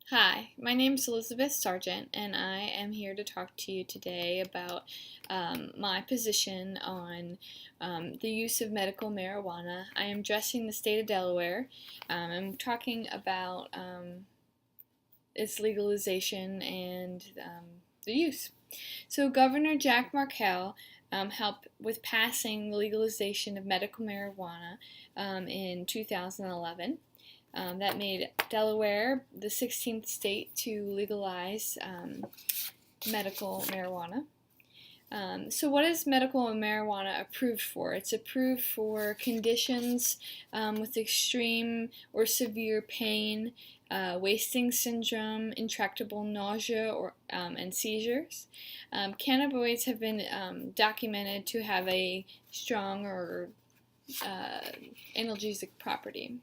Hi, my name is Elizabeth Sargent, and I am here to talk to you today about my position on the use of medical marijuana. I am addressing the state of Delaware. I'm talking about its legalization and the use. So, Governor Jack Markell helped with passing the legalization of medical marijuana in 2011. That made Delaware the 16th state to legalize medical marijuana. So what is medical marijuana approved for? It's approved for conditions with extreme or severe pain, wasting syndrome, intractable nausea, and seizures. Cannabinoids have been documented to have a strong or analgesic property.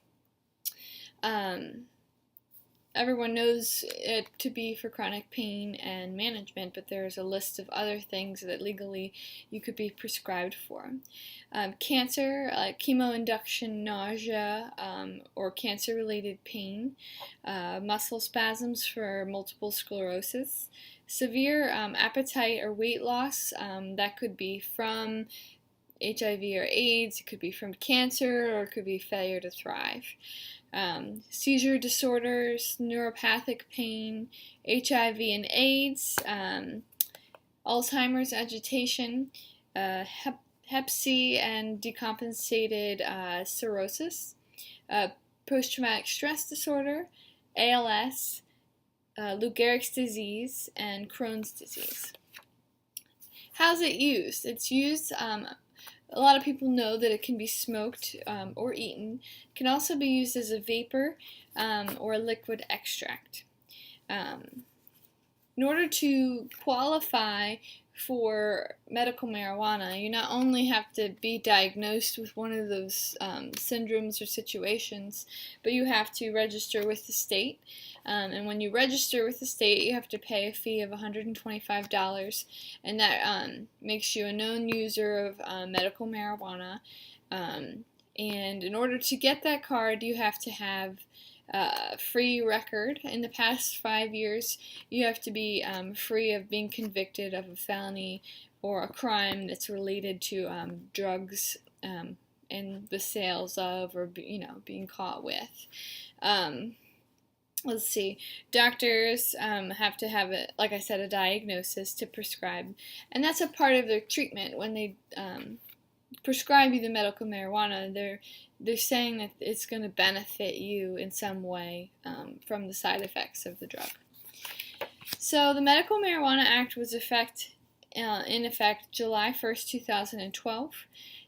Everyone knows it to be for chronic pain and management, but there's a list of other things that legally you could be prescribed for. Cancer, chemo induction nausea or cancer-related pain, muscle spasms for multiple sclerosis, severe appetite or weight loss, that could be from HIV or AIDS, it could be from cancer, or it could be failure to thrive. Seizure disorders, neuropathic pain, HIV and AIDS, Alzheimer's agitation, Hep C and decompensated cirrhosis, post-traumatic stress disorder, ALS, Lou Gehrig's disease, and Crohn's disease. How's it used? It's used a lot of people know that it can be smoked or eaten. It can also be used as a vapor or a liquid extract. In order to qualify for medical marijuana, you not only have to be diagnosed with one of those syndromes or situations, but you have to register with the state. And when you register with the state, you have to pay a fee of $125, and that makes you a known user of medical marijuana. And in order to get that card, you have to have a free record. In the past 5 years, you have to be free of being convicted of a felony or a crime that's related to drugs and the sales of, or being caught with. Let's see. Doctors have to have, like I said, a diagnosis to prescribe, and that's a part of their treatment. When they prescribe you the medical marijuana, they're saying that it's going to benefit you in some way from the side effects of the drug. So the Medical Marijuana Act was in effect July 1st, 2012.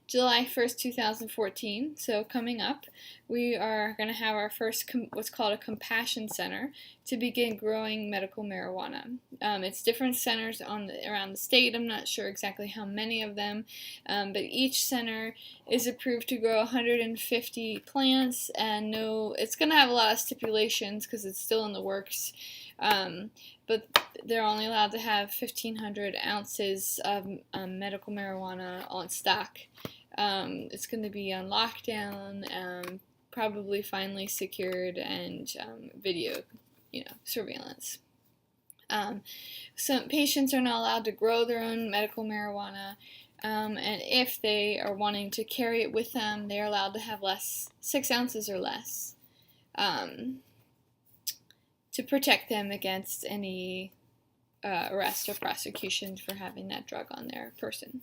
July 1st, 2014, so coming up, we are going to have our first what's called a compassion center to begin growing medical marijuana. It's different centers around the state. I'm not sure exactly how many of them, but each center is approved to grow 150 plants, and it's going to have a lot of stipulations because it's still in the works. But they're only allowed to have 1,500 ounces of medical marijuana on stock. It's going to be on lockdown, probably finally secured, and video, surveillance. Some patients are not allowed to grow their own medical marijuana, and if they are wanting to carry it with them, they're allowed to have 6 ounces or less. To protect them against any arrest or prosecution for having that drug on their person.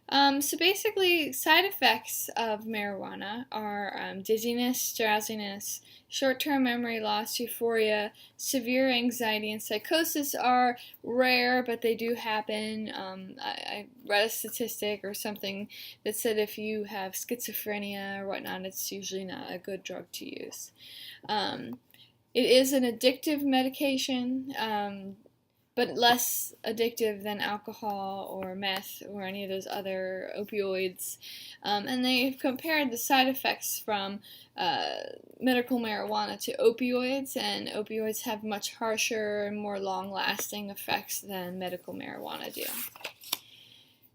So basically, side effects of marijuana are dizziness, drowsiness, short-term memory loss, euphoria, severe anxiety, and psychosis are rare, but they do happen. I read a statistic or something that said if you have schizophrenia or whatnot, it's usually not a good drug to use. It is an addictive medication, but less addictive than alcohol or meth or any of those other opioids. And they've compared the side effects from medical marijuana to opioids, and opioids have much harsher and more long-lasting effects than medical marijuana do.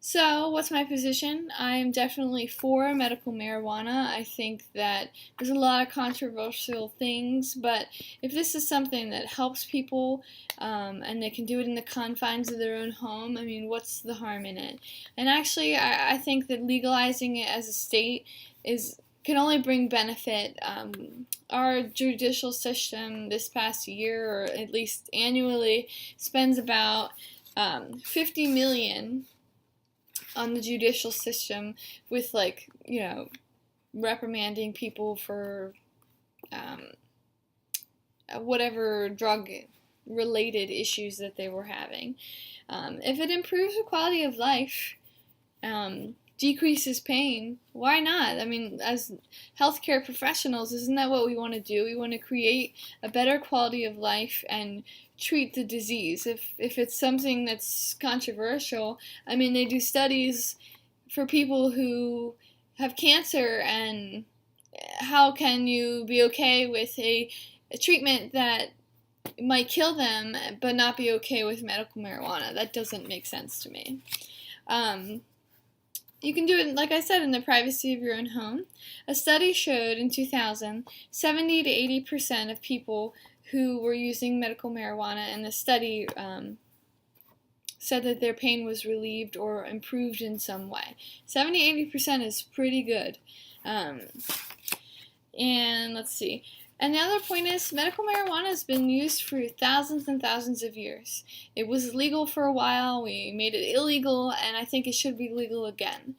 So, what's my position? I'm definitely for medical marijuana. I think that there's a lot of controversial things, but if this is something that helps people and they can do it in the confines of their own home, I mean, what's the harm in it? And actually, I think that legalizing it as a state can only bring benefit. Our judicial system this past year, or at least annually, spends about 50 million on the judicial system with, like, reprimanding people for whatever drug related issues that they were having. If it improves the quality of life, decreases pain, why not? I mean, as healthcare professionals, isn't that what we want to do? We want to create a better quality of life and treat the disease. If it's something that's controversial, I mean, they do studies for people who have cancer, and how can you be okay with a treatment that might kill them but not be okay with medical marijuana? That doesn't make sense to me. You can do it, like I said, in the privacy of your own home. A study showed in 2000, 70 to 80% of people who were using medical marijuana in the study said that their pain was relieved or improved in some way. 70-80% is pretty good. And let's see. And the other point is, medical marijuana has been used for thousands and thousands of years. It was legal for a while, we made it illegal, and I think it should be legal again.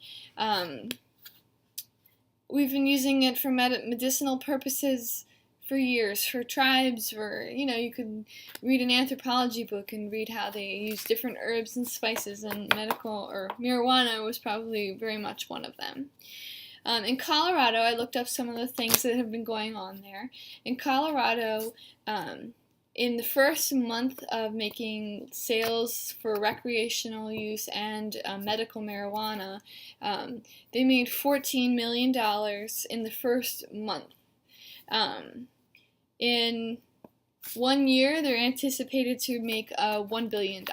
We've been using it for medicinal purposes for years, for tribes, you could read an anthropology book and read how they use different herbs and spices, and marijuana was probably very much one of them. In Colorado, I looked up some of the things that have been going on there. In Colorado, in the first month of making sales for recreational use and medical marijuana, they made $14 million in the first month. In 1 year, they're anticipated to make $1 billion.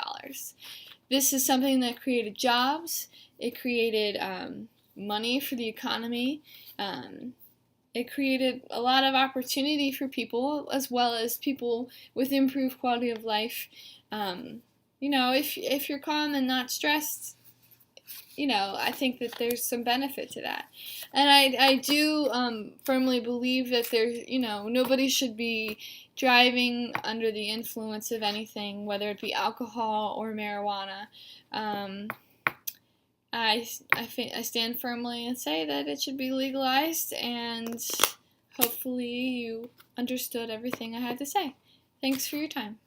This is something that created jobs. It created money for the economy. It created a lot of opportunity for people, as well as people with improved quality of life. If you're calm and not stressed, I think that there's some benefit to that. And I do firmly believe that nobody should be driving under the influence of anything, whether it be alcohol or marijuana. I stand firmly and say that it should be legalized, and hopefully you understood everything I had to say. Thanks for your time.